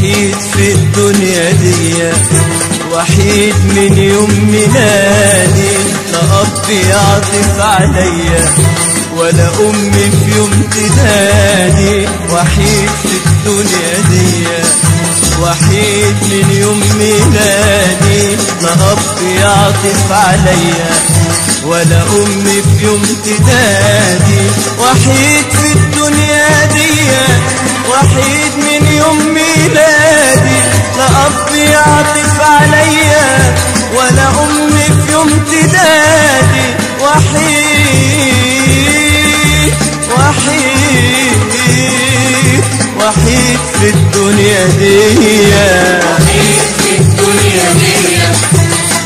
وحيد في الدنيا دي، وحيد من يوم ميلادي. لا أب يعطف عليا ولا أم في يوم تنادي. وحيد في الدنيا دي، وحيد من يوم ميلادي. لا أب يعطف عليا ولا أم في يوم تنادي. وحيد في الدنيا دي، وحيد من يوم ميلادي. لا أب يعطف عليا ولا أم في يوم تنادي. وحيد وحيد وحيد في الدنيا دي، وحيد في الدنيا دي،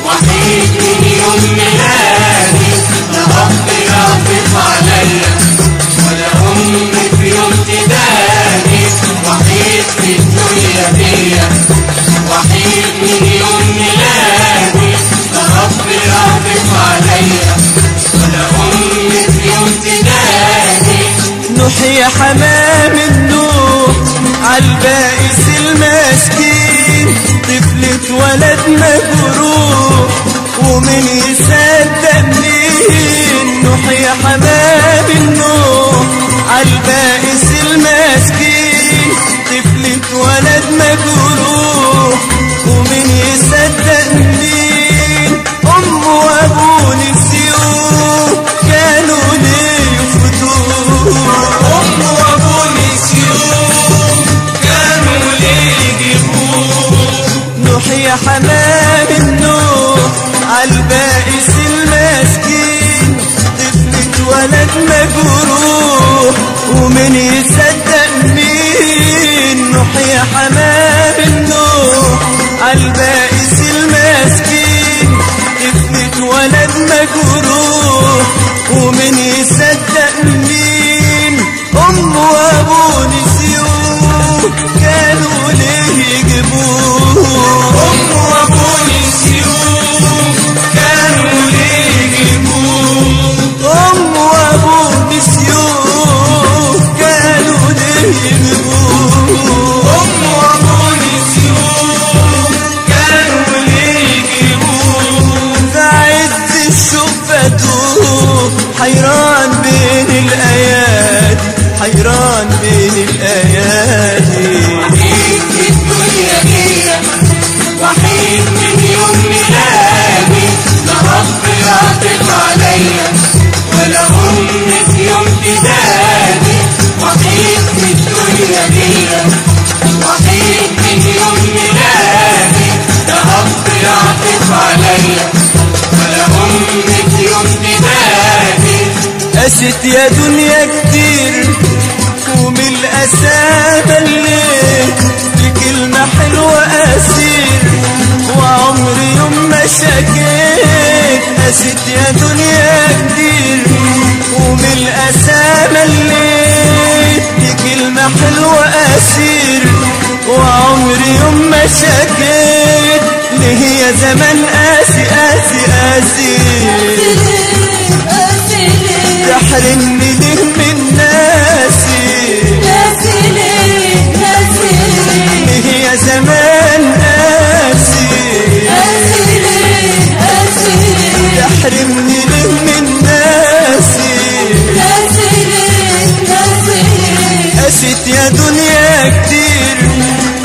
وحيد من يوم ميلادي. لا أب يعطف عليا ولا أم في يوم تداني. وحيد في الدنيا دي، وحيد من يوم ميلادي. لا أب يعطف عليا ولا أم في يوم تداني. نوح يا حمام النوح عالبائس المسكين، طفلة ولد مجروح ومن يصدق مين. نوح يا حمام النوح عالبائس المسكين، طفلة ولد مجروح ومن يصدق مين. أم وأبوه نسيوه كانوا ليه يفوتوه. أم وأبوه نسيوه كانوا ليه يجيبوه. نوح يا حمام النوح عالبائس المسكين، طفلة ولد مجروح ومن يصدق مين. نوح يا حمام النوح عالبائس المسكين، طفلة ولد مجروح ومن يصدق مين. أم وأبوه نسيوه كانوا ليه يجيبوه. أم وأبوه نسيوه كانوا ليه يجيبوه. أم وأبوه نسيوه كانوا ليه يجيبوه. أم وأبوه نسيوه كانوا ليه يجيبوه. في عز الشوق فاتوه حيران بين الآيات، حيران بين الآيات. وحيد في الدنيا دي، وحيد من يوم ميلادي. لا أب يعطف عليا ولا أم في يوم تداني. وحيد في الدنيا دي، وحيد من يوم ميلادي. لا أب يعطف عليا ولا أم في يوم تداني. قست يا دنيا كتير ومن الأسى مليت، بكلمة حلوة أسير وعمري يوم ما شكيت. قست يا دنيا كتير ومن الأسى مليت، بكلمة حلوة أسير وعمري يوم ما شكيت. ليه يا زمان قاسي قاسي قاسي، تحرمني ليه من ناسي. ليه يا زمان قاسي، تحرمني ليه من ناسي. قست يا دنيا كتير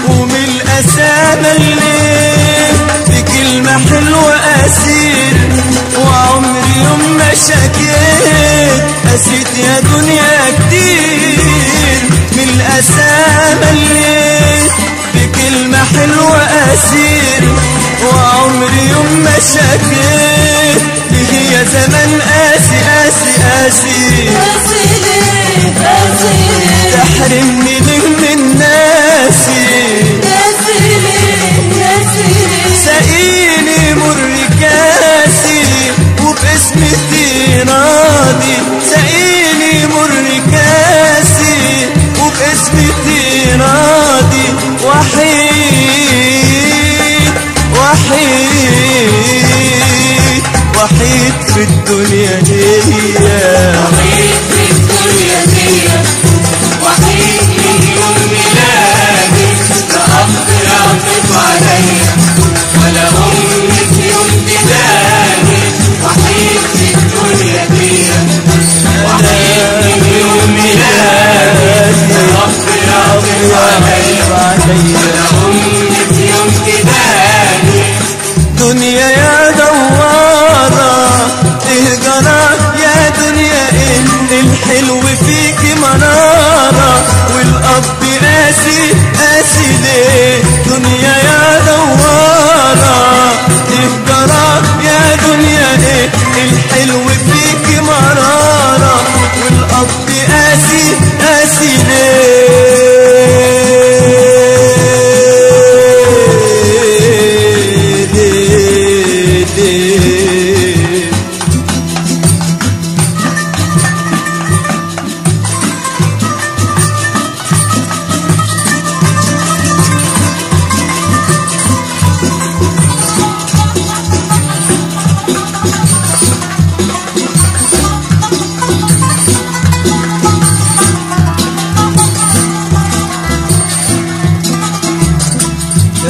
ومن الأسى مليت، بكلمة حلوة أسير وعمري يوم ما شكيت. قست يا دنيا كتير من الأسى مليت، بكلمة حلوة أسير وعمري يوم ما شكيت. ليه يا زمان قاسي قاسي قاسي، تحرمني ليه من ناسي. سقيني مر كاسي وباسمتي راضي. سقيني مر كاسي وباسمتي راضي. وحيد وحيد وحيد في الدنيا دي. الحلو فيك مرارة والأب قاسي قاسي ليه دنيا يا دوارة تهجرة يا دنيا ايه الحلو فيك مرارة والأب قاسي قاسي ليه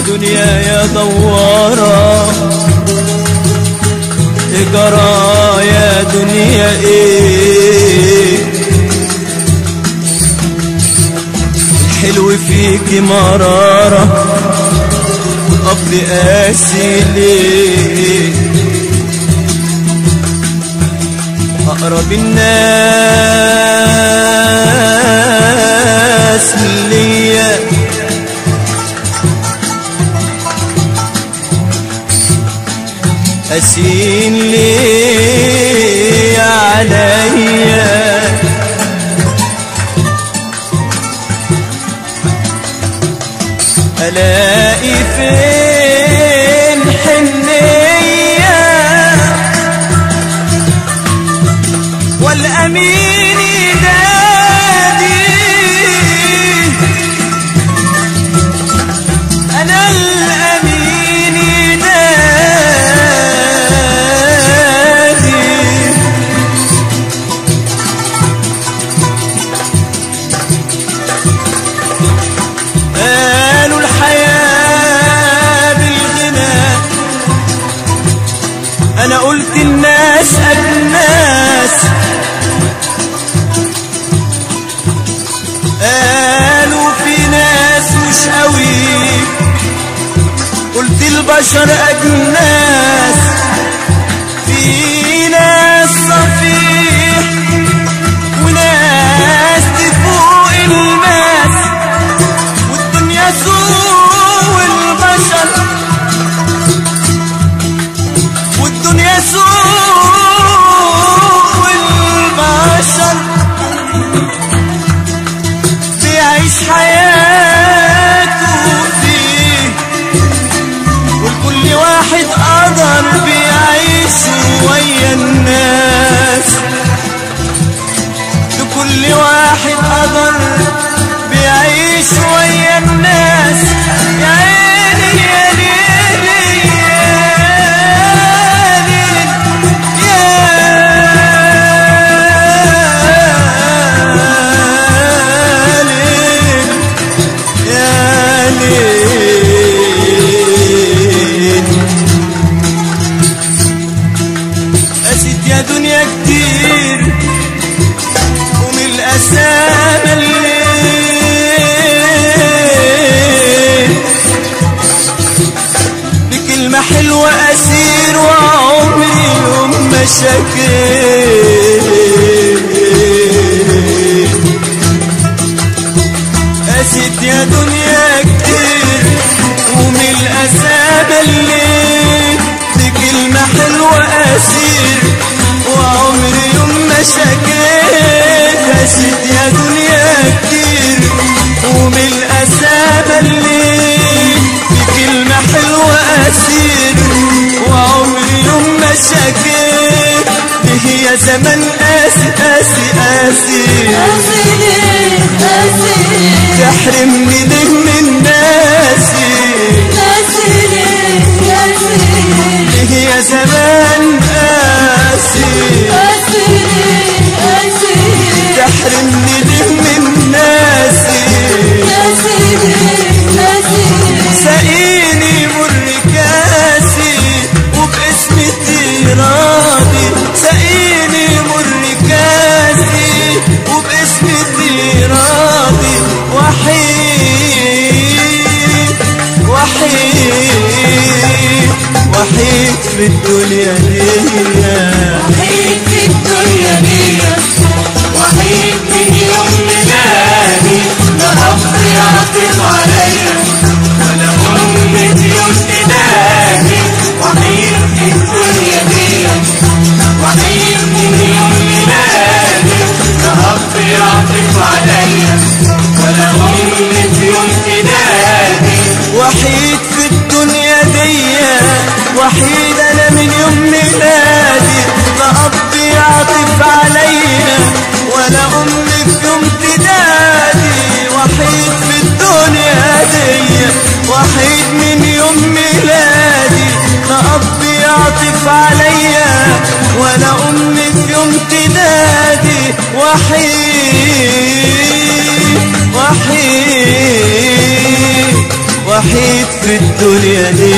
دنيا يا دوارة تجرى يا دنيا ايه الحلو فيك مرارة والأب قاسي ليه أقرب الناس ليا قاسين ليه عليا ألاقي فين حنية والأمين ينادي أنا الأمين ينادي قالوا الحياة بالغنى أنا قلت الناس الناس قالوا في ناس مش قوي قلت البشر أجناس في ناس صفيح وناس تفوق الماس والدنيا سوء والبشر والدنيا سوء والبشر بيعيش حياته فيه وكل واحد قدر بيعيش ويا الناس لكل واحد قدر بيعيش ويا الناس يا عيني يا ليلي يا ليل يا ليل قست يا دنيا كتير ومن الأسامة الليل بكلمة حلوة أسير وعمري يوم ما شكيت قست يا دنيا كتير ومن الأسامة الليل بكلمة حلوة أسير وعمري يوم ما شكيت قست يا دنيا كتير ومن الأسامة الليل بكلمة حلوة أسير وعمري يوم ما شكيت هي زمن قاسي قاسي قاسي تحرمني ليه من ناسي ليه يا زمان قاسي تحرمني ليه من ناسي سقيني مر كاسي وباسمتي راضي سقيني مر كاسي وباسمتي راضي وحيد وحيد وحيد في الدنيا دي وحيد في الدنيا دي وحيد أم في يوم تنادي. وحيد في الدنيا دي، وحيد انا من يوم ميلادي، لا اب يعطف عليا ولا ام في يوم تنادي. وحيد في الدنيا دي، وحيد من يوم ميلادي، لا اب يعطف عليا ولا ام في يوم تنادي. وحيد وحيد وحيد في الدنيا دي.